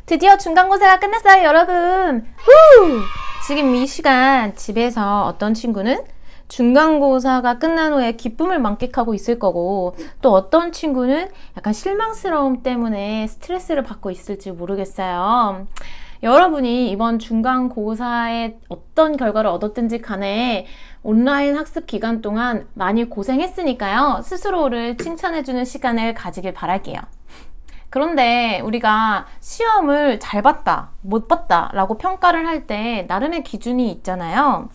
드디어 중간고사가 끝났어요, 여러분. 후! 지금 이 시간 집에서 어떤 친구는 중간고사가 끝난 후에 기쁨을 만끽하고 있을 거고, 또 어떤 친구는 약간 실망스러움 때문에 스트레스를 받고 있을지 모르겠어요. 여러분이 이번 중간고사에 어떤 결과를 얻었든지 간에 온라인 학습 기간 동안 많이 고생했으니까요. 스스로를 칭찬해주는 시간을 가지길 바랄게요. 그런데 우리가 시험을 잘 봤다, 못 봤다 라고 평가를 할 때 나름의 기준이 있잖아요.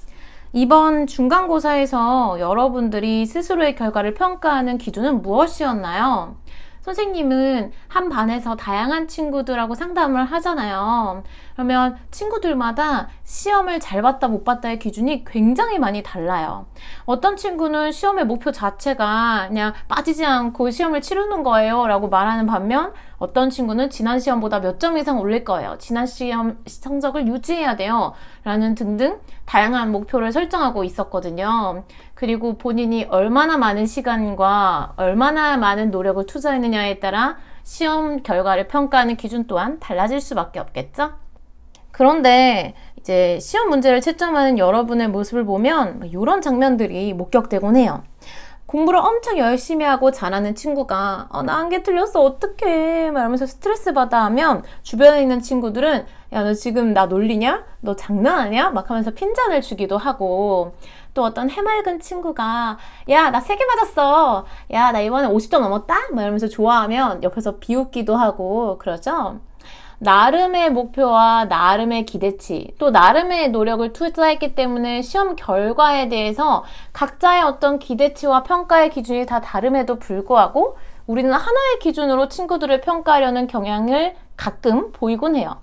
이번 중간고사에서 여러분들이 스스로의 결과를 평가하는 기준은 무엇이었나요? 선생님은 한 반에서 다양한 친구들하고 상담을 하잖아요. 그러면 친구들마다 시험을 잘 봤다 못 봤다의 기준이 굉장히 많이 달라요. 어떤 친구는 시험의 목표 자체가 그냥 빠지지 않고 시험을 치르는 거예요 라고 말하는 반면, 어떤 친구는 지난 시험보다 몇 점 이상 올릴 거예요, 지난 시험 성적을 유지해야 돼요 라는 등등 다양한 목표를 설정하고 있었거든요. 그리고 본인이 얼마나 많은 시간과 얼마나 많은 노력을 투자했느냐에 따라 시험 결과를 평가하는 기준 또한 달라질 수밖에 없겠죠? 그런데 이제 시험 문제를 채점하는 여러분의 모습을 보면 이런 장면들이 목격되곤 해요. 공부를 엄청 열심히 하고 잘하는 친구가 나 한 개 틀렸어 어떡해 말하면서 스트레스 받아 하면, 주변에 있는 친구들은 야 너 지금 나 놀리냐? 너 장난하냐? 막 하면서 핀잔을 주기도 하고, 또 어떤 해맑은 친구가 야 나 3개 맞았어, 야 나 이번에 50점 넘었다? 막 이러면서 좋아하면 옆에서 비웃기도 하고 그러죠. 나름의 목표와 나름의 기대치, 또 나름의 노력을 투자했기 때문에 시험 결과에 대해서 각자의 어떤 기대치와 평가의 기준이 다 다름에도 불구하고 우리는 하나의 기준으로 친구들을 평가하려는 경향을 가끔 보이곤 해요.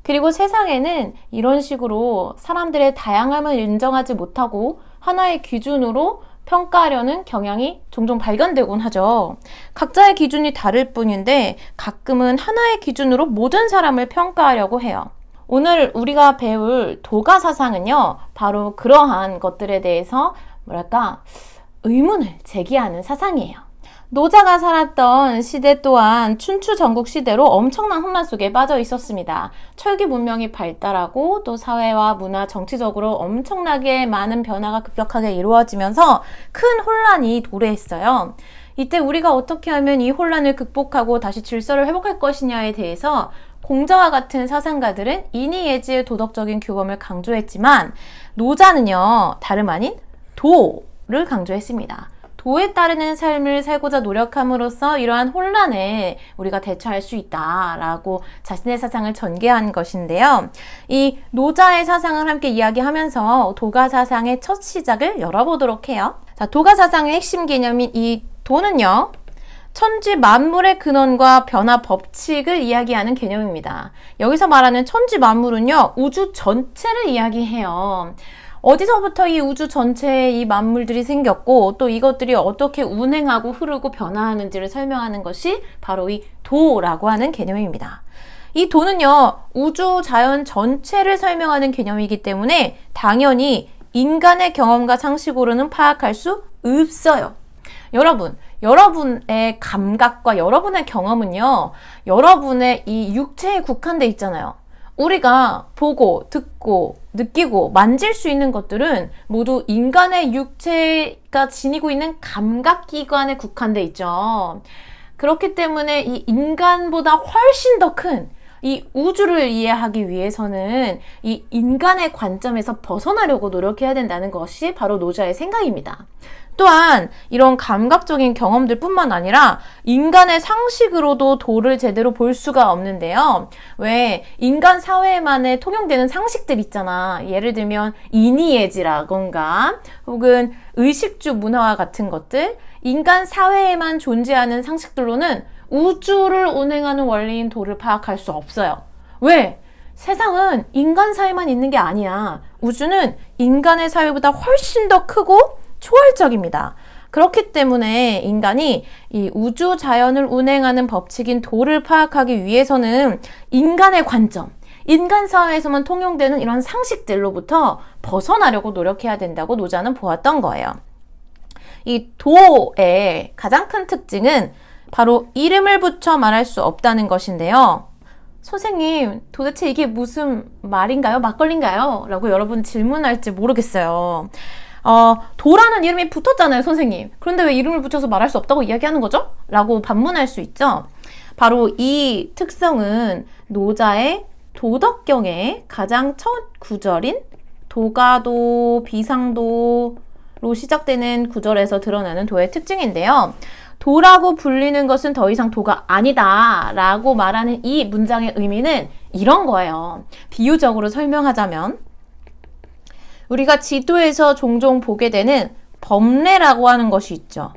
그리고 세상에는 이런 식으로 사람들의 다양함을 인정하지 못하고 하나의 기준으로 평가하려는 경향이 종종 발견되곤 하죠. 각자의 기준이 다를 뿐인데 가끔은 하나의 기준으로 모든 사람을 평가하려고 해요. 오늘 우리가 배울 도가사상은요, 바로 그러한 것들에 대해서 의문을 제기하는 사상이에요. 노자가 살았던 시대 또한 춘추 전국 시대로 엄청난 혼란 속에 빠져 있었습니다. 철기 문명이 발달하고 또 사회와 문화, 정치적으로 엄청나게 많은 변화가 급격하게 이루어지면서 큰 혼란이 도래했어요. 이때 우리가 어떻게 하면 이 혼란을 극복하고 다시 질서를 회복할 것이냐에 대해서 공자와 같은 사상가들은 인이예지의 도덕적인 규범을 강조했지만, 노자는요 다름 아닌 도를 강조했습니다. 도에 따르는 삶을 살고자 노력함으로써 이러한 혼란에 우리가 대처할 수 있다라고 자신의 사상을 전개한 것인데요. 이 노자의 사상을 함께 이야기하면서 도가사상의 첫 시작을 열어보도록 해요. 자, 도가사상의 핵심 개념인 이 도는요, 천지 만물의 근원과 변화 법칙을 이야기하는 개념입니다. 여기서 말하는 천지 만물은요, 우주 전체를 이야기해요. 어디서부터 이 우주 전체에 이 만물들이 생겼고 또 이것들이 어떻게 운행하고 흐르고 변화하는지를 설명하는 것이 바로 이 도라고 하는 개념입니다. 이 도는요, 우주 자연 전체를 설명하는 개념이기 때문에 당연히 인간의 경험과 상식으로는 파악할 수 없어요. 여러분의 감각과 여러분의 경험은요, 여러분의 이 육체에 국한돼 있잖아요. 우리가 보고, 듣고, 느끼고, 만질 수 있는 것들은 모두 인간의 육체가 지니고 있는 감각기관에 국한돼 있죠. 그렇기 때문에 이 인간보다 훨씬 더 큰 이 우주를 이해하기 위해서는 이 인간의 관점에서 벗어나려고 노력해야 된다는 것이 바로 노자의 생각입니다. 또한 이런 감각적인 경험들 뿐만 아니라 인간의 상식으로도 도를 제대로 볼 수가 없는데요. 왜 인간 사회만에 통용되는 상식들 있잖아. 예를 들면 인이예지라던가 혹은 의식주 문화와 같은 것들, 인간 사회에만 존재하는 상식들로는 우주를 운행하는 원리인 도를 파악할 수 없어요. 왜? 세상은 인간 사회만 있는 게 아니야. 우주는 인간의 사회보다 훨씬 더 크고 초월적입니다. 그렇기 때문에 인간이 이 우주 자연을 운행하는 법칙인 도를 파악하기 위해서는 인간의 관점, 인간 사회에서만 통용되는 이런 상식들로부터 벗어나려고 노력해야 된다고 노자는 보았던 거예요. 이 도의 가장 큰 특징은 바로 이름을 붙여 말할 수 없다는 것인데요. 선생님, 도대체 이게 무슨 말인가요? 막걸리인가요? 라고 여러분 질문할지 모르겠어요. 도라는 이름이 붙었잖아요, 선생님. 그런데 왜 이름을 붙여서 말할 수 없다고 이야기하는 거죠? 라고 반문할 수 있죠. 바로 이 특성은 노자의 도덕경의 가장 첫 구절인 도가도, 비상도로 시작되는 구절에서 드러나는 도의 특징인데요. 도라고 불리는 것은 더 이상 도가 아니다 라고 말하는 이 문장의 의미는 이런 거예요. 비유적으로 설명하자면 우리가 지도에서 종종 보게 되는 범례라고 하는 것이 있죠.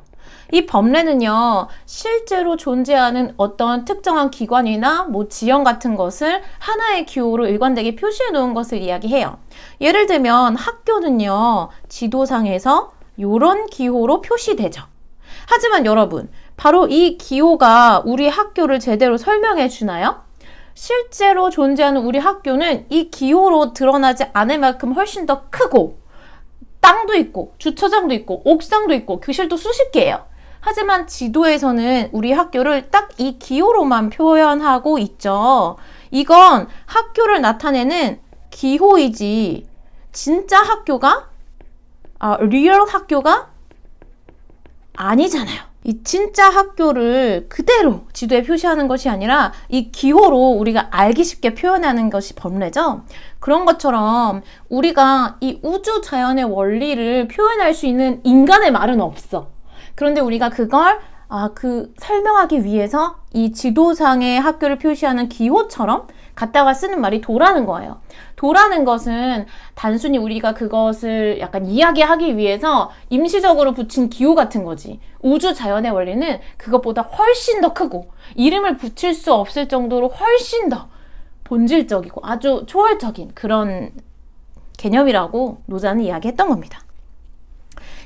이 범례는요, 실제로 존재하는 어떤 특정한 기관이나 지형 같은 것을 하나의 기호로 일관되게 표시해 놓은 것을 이야기해요. 예를 들면 학교는요, 지도상에서 이런 기호로 표시되죠. 하지만 여러분, 바로 이 기호가 우리 학교를 제대로 설명해 주나요? 실제로 존재하는 우리 학교는 이 기호로 드러나지 않을 만큼 훨씬 더 크고 땅도 있고 주차장도 있고 옥상도 있고 교실도 수십 개예요. 하지만 지도에서는 우리 학교를 딱 이 기호로만 표현하고 있죠. 이건 학교를 나타내는 기호이지 진짜 학교가 리얼 학교가 아니잖아요. 이 진짜 학교를 그대로 지도에 표시하는 것이 아니라 이 기호로 우리가 알기 쉽게 표현하는 것이 범례죠. 그런 것처럼 우리가 이 우주 자연의 원리를 표현할 수 있는 인간의 말은 없어. 그런데 우리가 그걸 설명하기 위해서 이 지도상의 학교를 표시하는 기호처럼 갖다가 쓰는 말이 도라는 거예요. 도라는 것은 단순히 우리가 그것을 약간 이야기하기 위해서 임시적으로 붙인 기호 같은 거지. 우주 자연의 원리는 그것보다 훨씬 더 크고 이름을 붙일 수 없을 정도로 훨씬 더 본질적이고 아주 초월적인 그런 개념이라고 노자는 이야기했던 겁니다.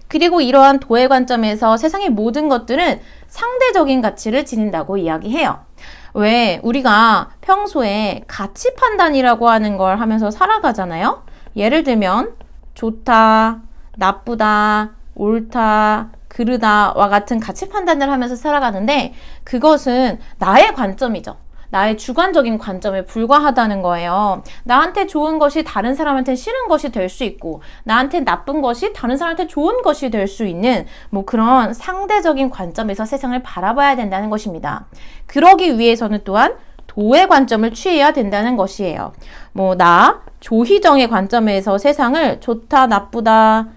그리고 이러한 도의 관점에서 세상의 모든 것들은 상대적인 가치를 지닌다고 이야기해요. 왜 우리가 평소에 가치 판단이라고 하는 걸 하면서 살아가잖아요. 예를 들면 좋다, 나쁘다, 옳다, 그르다와 같은 가치 판단을 하면서 살아가는데 그것은 나의 관점이죠. 나의 주관적인 관점에 불과하다는 거예요. 나한테 좋은 것이 다른 사람한테 싫은 것이 될 수 있고 나한테 나쁜 것이 다른 사람한테 좋은 것이 될 수 있는 그런 상대적인 관점에서 세상을 바라봐야 된다는 것입니다. 그러기 위해서는 또한 도의 관점을 취해야 된다는 것이에요. 조희정의 관점에서 세상을 좋다, 나쁘다,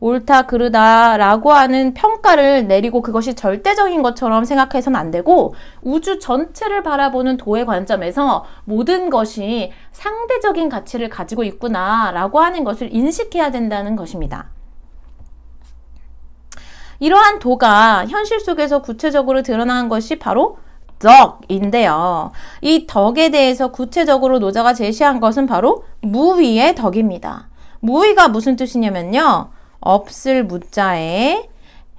옳다, 그르다 라고 하는 평가를 내리고 그것이 절대적인 것처럼 생각해서는 안 되고 우주 전체를 바라보는 도의 관점에서 모든 것이 상대적인 가치를 가지고 있구나 라고 하는 것을 인식해야 된다는 것입니다. 이러한 도가 현실 속에서 구체적으로 드러난 것이 바로 덕인데요. 이 덕에 대해서 구체적으로 노자가 제시한 것은 바로 무위의 덕입니다. 무위가 무슨 뜻이냐면요. 없을 무자에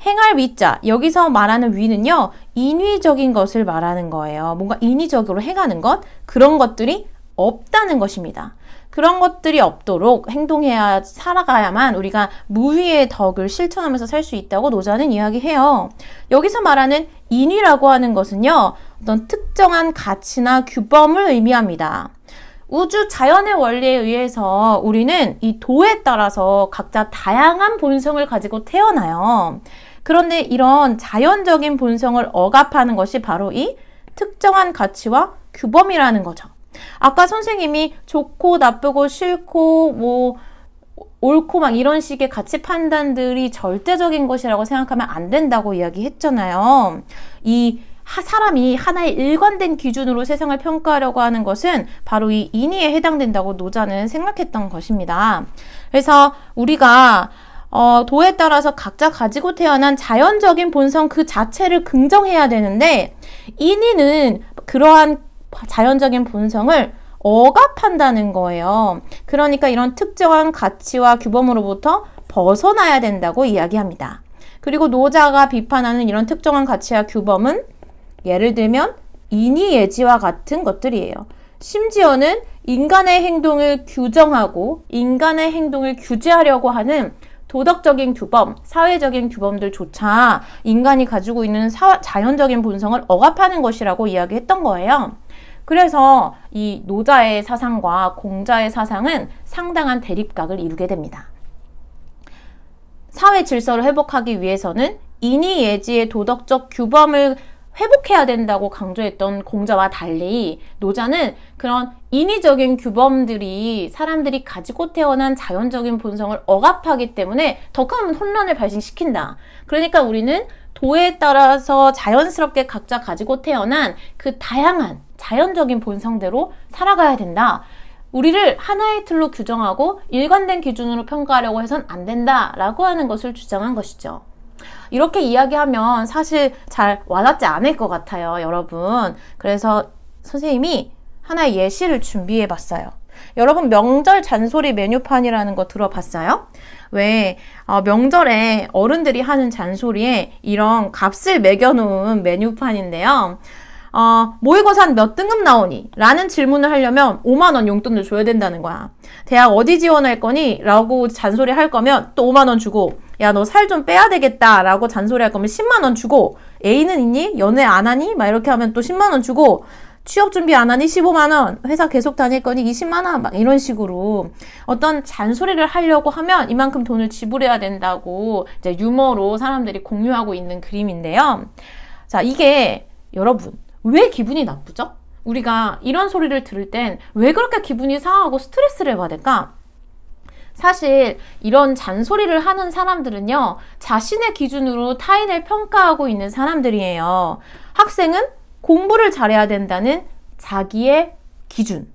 행할 위자, 여기서 말하는 위는요, 인위적인 것을 말하는 거예요. 뭔가 인위적으로 행하는 것, 그런 것들이 없다는 것입니다. 그런 것들이 없도록 행동해야 살아가야만 우리가 무위의 덕을 실천하면서 살 수 있다고 노자는 이야기해요. 여기서 말하는 인위라고 하는 것은요, 어떤 특정한 가치나 규범을 의미합니다. 우주 자연의 원리에 의해서 우리는 이 도에 따라서 각자 다양한 본성을 가지고 태어나요. 그런데 이런 자연적인 본성을 억압하는 것이 바로 이 특정한 가치와 규범이라는 거죠. 아까 선생님이 좋고 나쁘고 싫고 옳고 이런 식의 가치 판단들이 절대적인 것이라고 생각하면 안 된다고 이야기했잖아요. 사람이 하나의 일관된 기준으로 세상을 평가하려고 하는 것은 바로 이 인위에 해당된다고 노자는 생각했던 것입니다. 그래서 우리가 도에 따라서 각자 가지고 태어난 자연적인 본성 그 자체를 긍정해야 되는데 인위는 그러한 자연적인 본성을 억압한다는 거예요. 그러니까 이런 특정한 가치와 규범으로부터 벗어나야 된다고 이야기합니다. 그리고 노자가 비판하는 이런 특정한 가치와 규범은 예를 들면 인위예지와 같은 것들이에요. 심지어는 인간의 행동을 규정하고 인간의 행동을 규제하려고 하는 도덕적인 규범, 사회적인 규범들조차 인간이 가지고 있는 자연적인 본성을 억압하는 것이라고 이야기했던 거예요. 그래서 이 노자의 사상과 공자의 사상은 상당한 대립각을 이루게 됩니다. 사회 질서를 회복하기 위해서는 인의예지의 도덕적 규범을 회복해야 된다고 강조했던 공자와 달리 노자는 그런 인위적인 규범들이 사람들이 가지고 태어난 자연적인 본성을 억압하기 때문에 더 큰 혼란을 발생시킨다. 그러니까 우리는 도에 따라서 자연스럽게 각자 가지고 태어난 그 다양한 자연적인 본성대로 살아가야 된다. 우리를 하나의 틀로 규정하고 일관된 기준으로 평가하려고 해선 안 된다라고 하는 것을 주장한 것이죠. 이렇게 이야기하면 사실 잘 와닿지 않을 것 같아요, 여러분. 그래서 선생님이 하나의 예시를 준비해 봤어요. 여러분 명절 잔소리 메뉴판이라는 거 들어봤어요? 왜 명절에 어른들이 하는 잔소리에 이런 값을 매겨놓은 메뉴판인데요. 모의고사는 몇 등급 나오니? 라는 질문을 하려면 5만 원 용돈을 줘야 된다는 거야. 대학 어디 지원할 거니? 라고 잔소리 할 거면 또 5만 원 주고, 야, 너 살 좀 빼야 되겠다 라고 잔소리 할 거면 10만 원 주고, 애인은 있니? 연애 안 하니? 막 이렇게 하면 또 10만 원 주고, 취업 준비 안 하니? 15만 원, 회사 계속 다닐 거니? 20만 원, 막 이런 식으로 어떤 잔소리를 하려고 하면 이만큼 돈을 지불해야 된다고 이제 유머로 사람들이 공유하고 있는 그림인데요. 자, 이게 여러분, 왜 기분이 나쁘죠? 우리가 이런 소리를 들을 땐 왜 그렇게 기분이 상하고 스트레스를 받을까? 사실 이런 잔소리를 하는 사람들은요, 자신의 기준으로 타인을 평가하고 있는 사람들이에요. 학생은 공부를 잘해야 된다는 자기의 기준.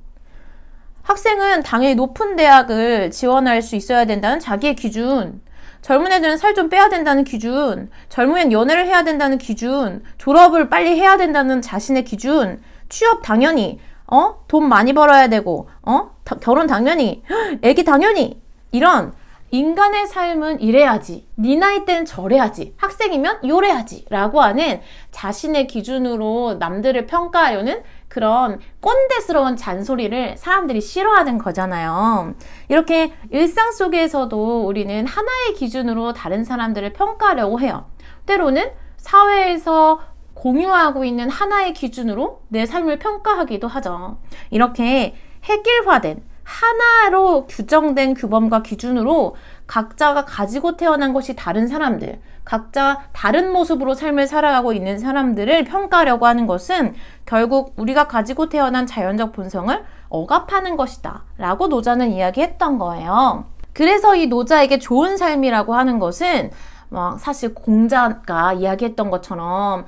학생은 당연히 높은 대학을 지원할 수 있어야 된다는 자기의 기준. 젊은 애들은 살 좀 빼야 된다는 기준, 젊으면 연애를 해야 된다는 기준, 졸업을 빨리 해야 된다는 자신의 기준, 취업 당연히, 돈 많이 벌어야 되고, 결혼 당연히, 애기 당연히, 이런 인간의 삶은 이래야지, 네 나이 때는 저래야지, 학생이면 요래야지 라고 하는 자신의 기준으로 남들을 평가하려는 그런 꼰대스러운 잔소리를 사람들이 싫어하는 거잖아요. 이렇게 일상 속에서도 우리는 하나의 기준으로 다른 사람들을 평가하려고 해요. 때로는 사회에서 공유하고 있는 하나의 기준으로 내 삶을 평가하기도 하죠. 이렇게 획일화된 하나로 규정된 규범과 기준으로 각자가 가지고 태어난 것이 다른 사람들, 각자 다른 모습으로 삶을 살아가고 있는 사람들을 평가하려고 하는 것은 결국 우리가 가지고 태어난 자연적 본성을 억압하는 것이다 라고 노자는 이야기했던 거예요. 그래서 이 노자에게 좋은 삶이라고 하는 것은 사실 공자가 이야기했던 것처럼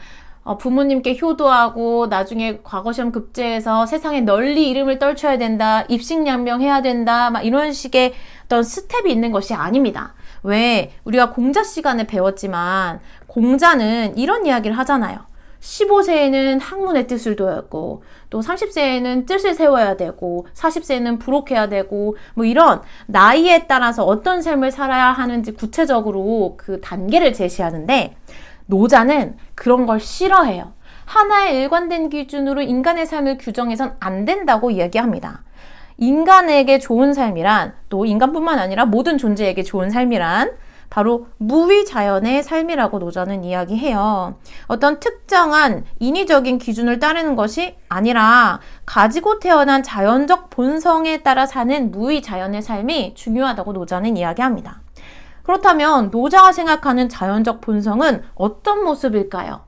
부모님께 효도하고 나중에 과거시험 급제해서 세상에 널리 이름을 떨쳐야 된다, 입식양명해야 된다, 막 이런 식의 어떤 스텝이 있는 것이 아닙니다. 왜? 우리가 공자 시간에 배웠지만 공자는 이런 이야기를 하잖아요. 15세에는 학문의 뜻을 둬야고, 또 30세에는 뜻을 세워야 되고, 40세에는 부록해야 되고, 뭐 이런 나이에 따라서 어떤 삶을 살아야 하는지 구체적으로 그 단계를 제시하는데, 노자는 그런 걸 싫어해요. 하나의 일관된 기준으로 인간의 삶을 규정해선 안 된다고 이야기합니다. 인간에게 좋은 삶이란, 또 인간뿐만 아니라 모든 존재에게 좋은 삶이란 바로 무위자연의 삶이라고 노자는 이야기해요. 어떤 특정한 인위적인 기준을 따르는 것이 아니라 가지고 태어난 자연적 본성에 따라 사는 무위자연의 삶이 중요하다고 노자는 이야기합니다. 그렇다면 노자가 생각하는 자연적 본성은 어떤 모습일까요?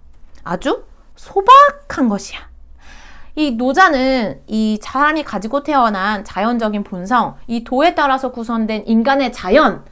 아주 소박한 것이야. 이 노자는 이 사람이 가지고 태어난 자연적인 본성, 이 도에 따라서 구성된 인간의 자연,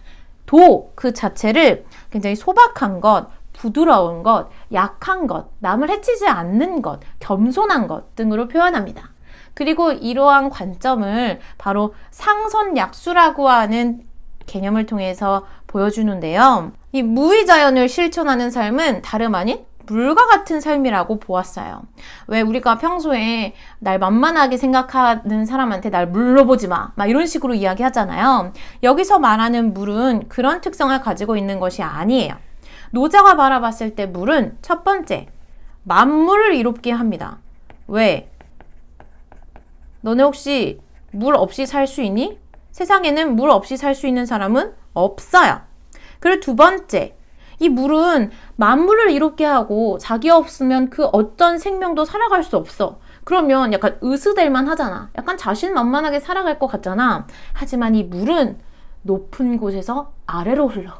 도 그 자체를 굉장히 소박한 것, 부드러운 것, 약한 것, 남을 해치지 않는 것, 겸손한 것 등으로 표현합니다. 그리고 이러한 관점을 바로 상선약수라고 하는 개념을 통해서 보여주는데요. 이 무위자연을 실천하는 삶은 다름 아닌 물과 같은 삶이라고 보았어요. 왜 우리가 평소에 날 만만하게 생각하는 사람한테 날 물로 보지 마, 막 이런 식으로 이야기하잖아요. 여기서 말하는 물은 그런 특성을 가지고 있는 것이 아니에요. 노자가 바라봤을 때 물은 첫 번째, 만물을 이롭게 합니다. 왜? 너네 혹시 물 없이 살 수 있니? 세상에는 물 없이 살 수 있는 사람은 없어요. 그리고 두 번째, 이 물은 만물을 이롭게 하고 자기 없으면 그 어떤 생명도 살아갈 수 없어. 그러면 약간 으스댈만 하잖아. 약간 자신만만하게 살아갈 것 같잖아. 하지만 이 물은 높은 곳에서 아래로 흘러.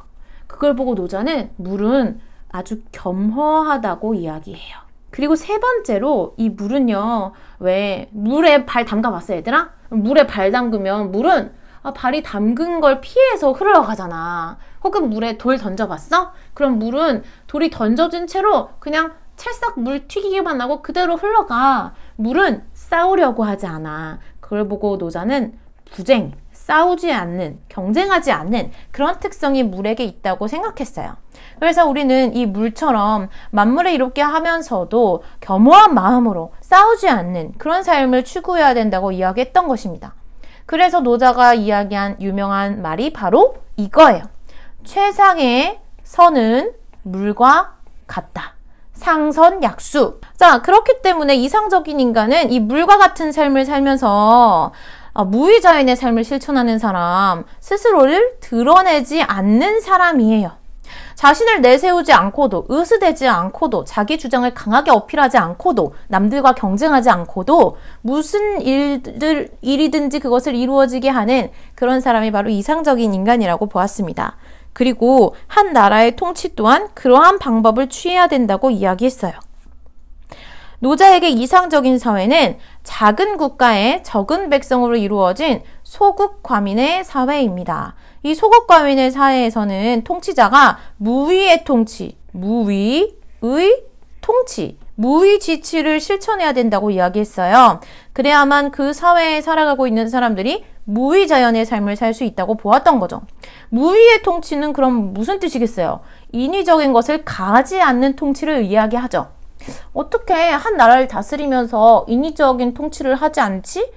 그걸 보고 노자는 물은 아주 겸허하다고 이야기해요. 그리고 세 번째로 이 물은요, 왜 물에 발 담가봤어 얘들아? 물에 발 담그면 물은 발이 담근 걸 피해서 흘러가잖아. 혹은 물에 돌 던져봤어? 그럼 물은 돌이 던져진 채로 그냥 찰싹 물 튀기기만 하고 그대로 흘러가. 물은 싸우려고 하지 않아. 그걸 보고 노자는 부쟁, 싸우지 않는, 경쟁하지 않는 그런 특성이 물에게 있다고 생각했어요. 그래서 우리는 이 물처럼 만물을 이롭게 하면서도 겸허한 마음으로 싸우지 않는 그런 삶을 추구해야 된다고 이야기했던 것입니다. 그래서 노자가 이야기한 유명한 말이 바로 이거예요. 최상의 선은 물과 같다. 상선약수. 자, 그렇기 때문에 이상적인 인간은 이 물과 같은 삶을 살면서 무위자연의 삶을 실천하는 사람, 스스로를 드러내지 않는 사람이에요. 자신을 내세우지 않고도, 으스대지 않고도, 자기 주장을 강하게 어필하지 않고도, 남들과 경쟁하지 않고도 무슨 일이든지 그것을 이루어지게 하는 그런 사람이 바로 이상적인 인간이라고 보았습니다. 그리고 한 나라의 통치 또한 그러한 방법을 취해야 된다고 이야기했어요. 노자에게 이상적인 사회는 작은 국가의 적은 백성으로 이루어진 소국과민의 사회입니다. 이 소국과민의 사회에서는 통치자가 무위의 통치, 무위의 통치, 무위지치를 실천해야 된다고 이야기했어요. 그래야만 그 사회에 살아가고 있는 사람들이 무위자연의 삶을 살 수 있다고 보았던 거죠. 무위의 통치는 그럼 무슨 뜻이겠어요? 인위적인 것을 가하지 않는 통치를 이야기하죠. 어떻게 한 나라를 다스리면서 인위적인 통치를 하지 않지?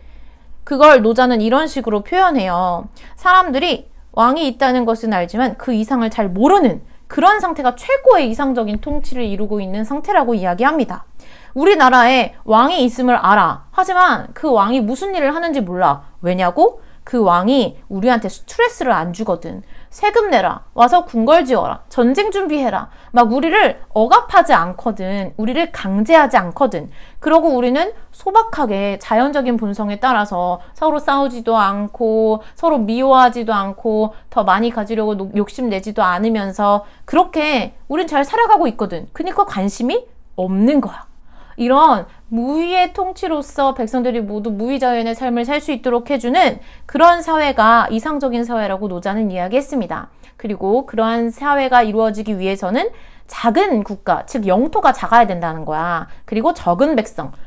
그걸 노자는 이런 식으로 표현해요. 사람들이 왕이 있다는 것은 알지만 그 이상을 잘 모르는 그런 상태가 최고의 이상적인 통치를 이루고 있는 상태라고 이야기합니다. 우리나라에 왕이 있음을 알아. 하지만 그 왕이 무슨 일을 하는지 몰라. 왜냐고? 그 왕이 우리한테 스트레스를 안 주거든. 세금 내라. 와서 궁궐 지어라. 전쟁 준비해라. 막 우리를 억압하지 않거든. 우리를 강제하지 않거든. 그러고 우리는 소박하게 자연적인 본성에 따라서 서로 싸우지도 않고 서로 미워하지도 않고 더 많이 가지려고 욕심내지도 않으면서 그렇게 우린 잘 살아가고 있거든. 그러니까 관심이 없는 거야. 이런 무위의 통치로서 백성들이 모두 무위자연의 삶을 살 수 있도록 해주는 그런 사회가 이상적인 사회라고 노자는 이야기했습니다. 그리고 그러한 사회가 이루어지기 위해서는 작은 국가, 즉 영토가 작아야 된다는 거야. 그리고 적은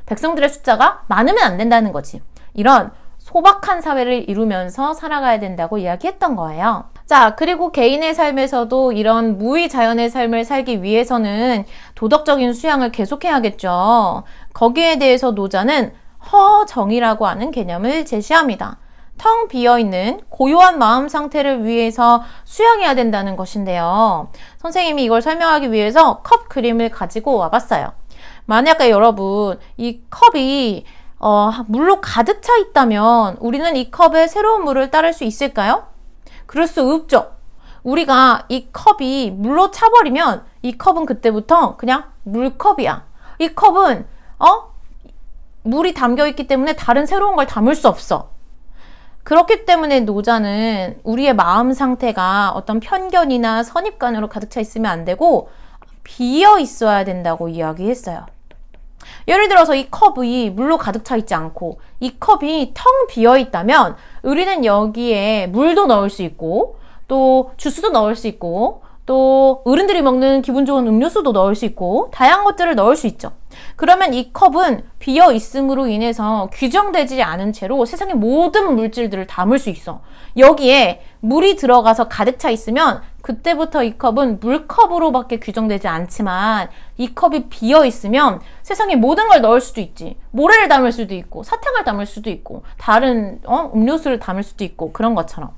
백성들의 숫자가 많으면 안 된다는 거지. 이런 소박한 사회를 이루면서 살아가야 된다고 이야기했던 거예요. 자, 그리고 개인의 삶에서도 이런 무위자연의 삶을 살기 위해서는 도덕적인 수양을 계속해야겠죠. 거기에 대해서 노자는 허정이라고 하는 개념을 제시합니다. 텅 비어있는 고요한 마음 상태를 위해서 수양해야 된다는 것인데요. 선생님이 이걸 설명하기 위해서 컵 그림을 가지고 와봤어요. 만약에 여러분 이 컵이 물로 가득 차 있다면 우리는 이 컵에 새로운 물을 따를 수 있을까요? 그럴 수 없죠. 우리가 이 컵이 물로 차버리면 이 컵은 그때부터 그냥 물컵이야. 이 컵은 물이 담겨있기 때문에 다른 새로운 걸 담을 수 없어. 그렇기 때문에 노자는 우리의 마음 상태가 어떤 편견이나 선입관으로 가득 차 있으면 안 되고 비어 있어야 된다고 이야기했어요. 예를 들어서 이 컵이 물로 가득 차 있지 않고 이 컵이 텅 비어 있다면 우리는 여기에 물도 넣을 수 있고 또 주스도 넣을 수 있고 또 어른들이 먹는 기분 좋은 음료수도 넣을 수 있고 다양한 것들을 넣을 수 있죠. 그러면 이 컵은 비어 있음으로 인해서 규정되지 않은 채로 세상의 모든 물질들을 담을 수 있어. 여기에 물이 들어가서 가득 차 있으면 그때부터 이 컵은 물컵으로밖에 규정되지 않지만 이 컵이 비어 있으면 세상의 모든 걸 넣을 수도 있지. 모래를 담을 수도 있고 사탕을 담을 수도 있고 다른 음료수를 담을 수도 있고 그런 것처럼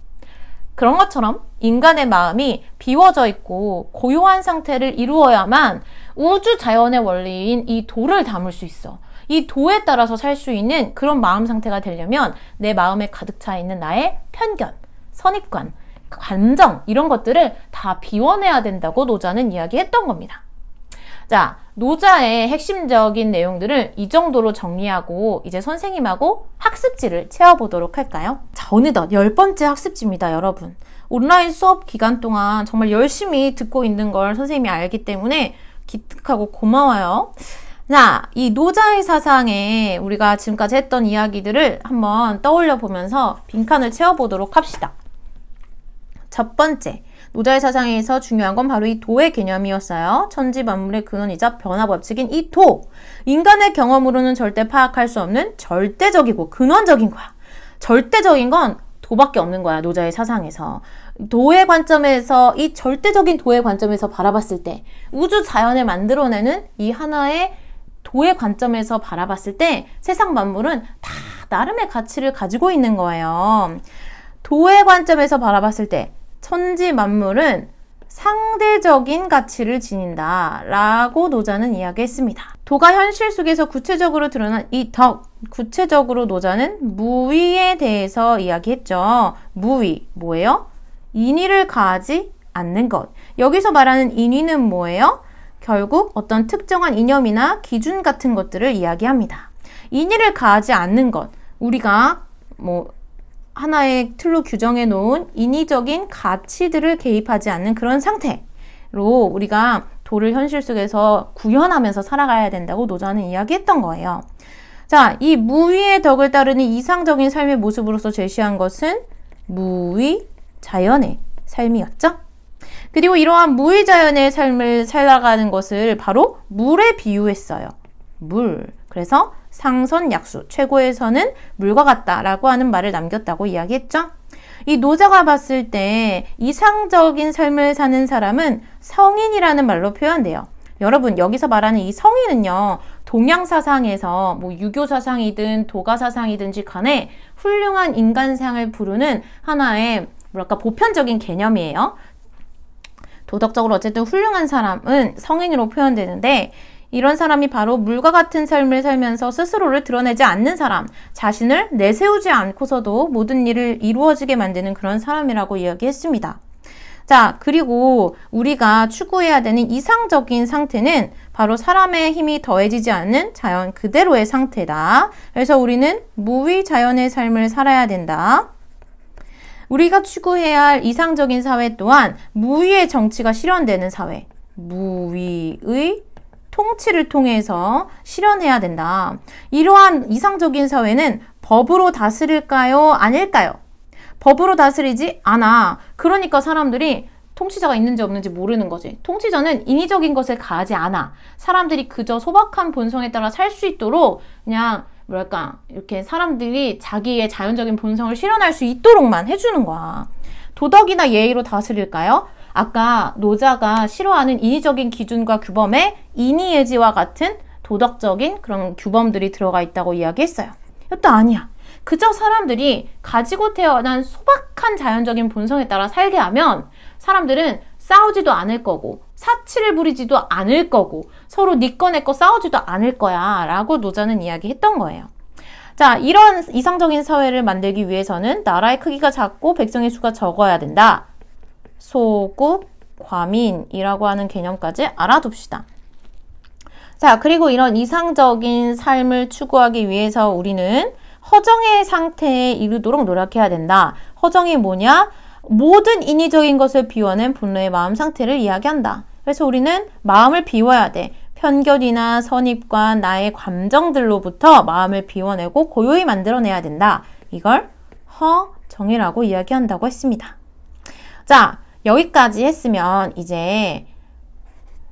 인간의 마음이 비워져 있고 고요한 상태를 이루어야만 우주 자연의 원리인 이 도를 담을 수 있어. 이 도에 따라서 살 수 있는 그런 마음 상태가 되려면 내 마음에 가득 차 있는 나의 편견, 선입관, 감정 이런 것들을 다 비워내야 된다고 노자는 이야기했던 겁니다. 자, 노자의 핵심적인 내용들을 이 정도로 정리하고 이제 선생님하고 학습지를 채워보도록 할까요? 자, 어느덧 10번째 학습지입니다, 여러분. 온라인 수업 기간 동안 정말 열심히 듣고 있는 걸 선생님이 알기 때문에 기특하고 고마워요. 자, 이 노자의 사상에 우리가 지금까지 했던 이야기들을 한번 떠올려 보면서 빈칸을 채워보도록 합시다. 첫 번째, 노자의 사상에서 중요한 건 바로 이 도의 개념이었어요. 천지 만물의 근원이자 변화 법칙인 이 도. 인간의 경험으로는 절대 파악할 수 없는 절대적이고 근원적인 거야. 절대적인 건 도밖에 없는 거야, 노자의 사상에서. 도의 관점에서, 이 절대적인 도의 관점에서 바라봤을 때, 우주 자연을 만들어내는 이 하나의 도의 관점에서 바라봤을 때 세상 만물은 다 나름의 가치를 가지고 있는 거예요. 도의 관점에서 바라봤을 때 천지 만물은 상대적인 가치를 지닌다 라고 노자는 이야기했습니다. 도가 현실 속에서 구체적으로 드러난 이 덕, 구체적으로 노자는 무위에 대해서 이야기했죠. 무위, 뭐예요? 인위를 가하지 않는 것. 여기서 말하는 인위는 뭐예요? 결국 어떤 특정한 이념이나 기준 같은 것들을 이야기합니다. 인위를 가하지 않는 것, 우리가 하나의 틀로 규정해 놓은 인위적인 가치들을 개입하지 않는 그런 상태로 우리가 도를 현실 속에서 구현하면서 살아가야 된다고 노자는 이야기했던 거예요. 자, 이 무위의 덕을 따르는 이상적인 삶의 모습으로서 제시한 것은 무위 자연의 삶이었죠. 그리고 이러한 무위자연의 삶을 살아가는 것을 바로 물에 비유했어요. 물. 그래서 상선약수, 최고에서는 물과 같다라고 하는 말을 남겼다고 이야기했죠. 이 노자가 봤을 때 이상적인 삶을 사는 사람은 성인이라는 말로 표현돼요. 여러분, 여기서 말하는 이 성인은요, 동양 사상에서 유교 사상이든 도가 사상이든지 간에 훌륭한 인간상을 부르는 하나의 보편적인 개념이에요. 도덕적으로 어쨌든 훌륭한 사람은 성인으로 표현되는데, 이런 사람이 바로 물과 같은 삶을 살면서 스스로를 드러내지 않는 사람, 자신을 내세우지 않고서도 모든 일을 이루어지게 만드는 그런 사람이라고 이야기했습니다. 자, 그리고 우리가 추구해야 되는 이상적인 상태는 바로 사람의 힘이 더해지지 않는 자연 그대로의 상태다. 그래서 우리는 무위 자연의 삶을 살아야 된다. 우리가 추구해야 할 이상적인 사회 또한 무위의 정치가 실현되는 사회, 무위의 통치를 통해서 실현해야 된다. 이러한 이상적인 사회는 법으로 다스릴까요? 아닐까요? 법으로 다스리지 않아. 그러니까 사람들이 통치자가 있는지 없는지 모르는 거지. 통치자는 인위적인 것을 가하지 않아. 사람들이 그저 소박한 본성에 따라 살 수 있도록 그냥 이렇게 사람들이 자기의 자연적인 본성을 실현할 수 있도록만 해주는 거야. 도덕이나 예의로 다스릴까요? 아까 노자가 싫어하는 인위적인 기준과 규범에 인의예지와 같은 도덕적인 그런 규범들이 들어가 있다고 이야기했어요. 이것도 아니야. 그저 사람들이 가지고 태어난 소박한 자연적인 본성에 따라 살게 하면 사람들은 싸우지도 않을 거고 사치를 부리지도 않을 거고 서로 네 거 내 거 싸우지도 않을 거야 라고 노자는 이야기했던 거예요. 자, 이런 이상적인 사회를 만들기 위해서는 나라의 크기가 작고 백성의 수가 적어야 된다. 소국, 과민이라고 하는 개념까지 알아둡시다. 자, 그리고 이런 이상적인 삶을 추구하기 위해서 우리는 허정의 상태에 이르도록 노력해야 된다. 허정이 뭐냐? 모든 인위적인 것을 비워낸 본래의 마음 상태를 이야기한다. 그래서 우리는 마음을 비워야 돼. 편견이나 선입관, 나의 감정들로부터 마음을 비워내고 고요히 만들어내야 된다. 이걸 허정이라고 이야기한다고 했습니다. 자, 여기까지 했으면 이제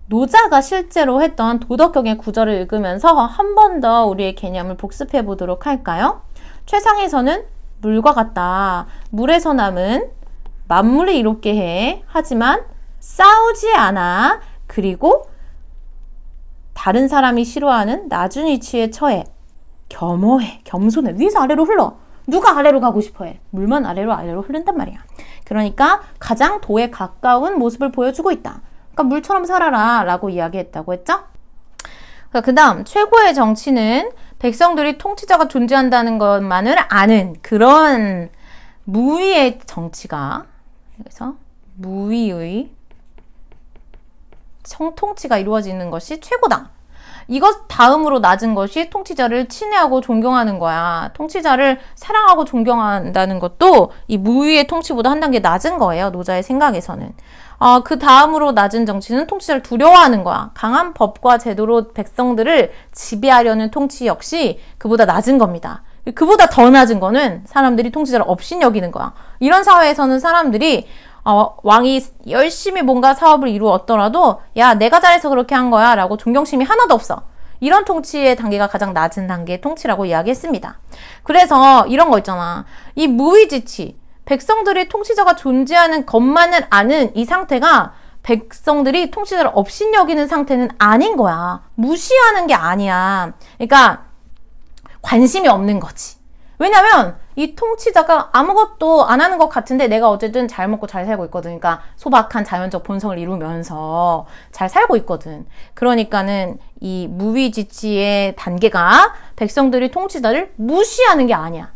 노자가 실제로 했던 도덕경의 구절을 읽으면서 한 번 더 우리의 개념을 복습해 보도록 할까요? 최상에서는 물과 같다. 물에서 남은 만물을 이롭게 해. 하지만 싸우지 않아. 그리고 다른 사람이 싫어하는 낮은 위치에 처해. 겸허해. 겸손해. 위에서 아래로 흘러. 누가 아래로 가고 싶어해? 물만 아래로 흐른단 말이야. 그러니까 가장 도에 가까운 모습을 보여주고 있다. 그러니까 물처럼 살아라 라고 이야기했다고 했죠? 그 다음 최고의 정치는 백성들이 통치자가 존재한다는 것만을 아는 그런 무위의 정치가 그래서 무위의 통치가 이루어지는 것이 최고다. 이것 다음으로 낮은 것이 통치자를 친애하고 존경하는 거야. 통치자를 사랑하고 존경한다는 것도 이 무위의 통치보다 한 단계 낮은 거예요. 노자의 생각에서는. 그 다음으로 낮은 정치는 통치자를 두려워하는 거야. 강한 법과 제도로 백성들을 지배하려는 통치 역시 그보다 낮은 겁니다. 그보다 더 낮은 거는 사람들이 통치자를 업신여기는 거야. 이런 사회에서는 사람들이 왕이 열심히 뭔가 사업을 이루었더라도 야, 내가 잘해서 그렇게 한 거야 라고 존경심이 하나도 없어. 이런 통치의 단계가 가장 낮은 단계의 통치라고 이야기했습니다. 그래서 이런 거 있잖아. 이 무위지치, 백성들이 통치자가 존재하는 것만을 아는 이 상태가 백성들이 통치자를 업신여기는 상태는 아닌 거야. 무시하는 게 아니야. 그러니까 관심이 없는 거지. 왜냐면 이 통치자가 아무것도 안 하는 것 같은데 내가 어쨌든 잘 먹고 잘 살고 있거든. 그러니까 소박한 자연적 본성을 이루면서 잘 살고 있거든. 그러니까는 이 무위지치의 단계가 백성들이 통치자를 무시하는 게 아니야.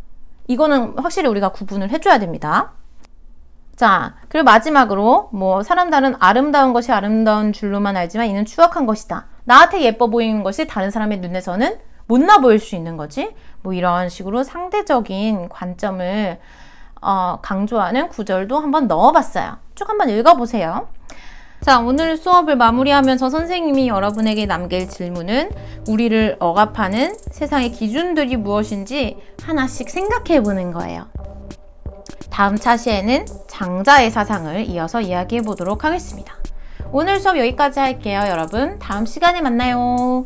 이거는 확실히 우리가 구분을 해줘야 됩니다. 자, 그리고 마지막으로 사람들은 아름다운 것이 아름다운 줄로만 알지만 이는 추악한 것이다. 나한테 예뻐 보이는 것이 다른 사람의 눈에서는 못나 보일 수 있는 거지. 이런 식으로 상대적인 관점을 강조하는 구절도 한번 넣어봤어요. 쭉 한번 읽어보세요. 자, 오늘 수업을 마무리하면서 선생님이 여러분에게 남길 질문은 우리를 억압하는 세상의 기준들이 무엇인지 하나씩 생각해보는 거예요. 다음 차시에는 장자의 사상을 이어서 이야기해 보도록 하겠습니다. 오늘 수업 여기까지 할게요. 여러분, 다음 시간에 만나요.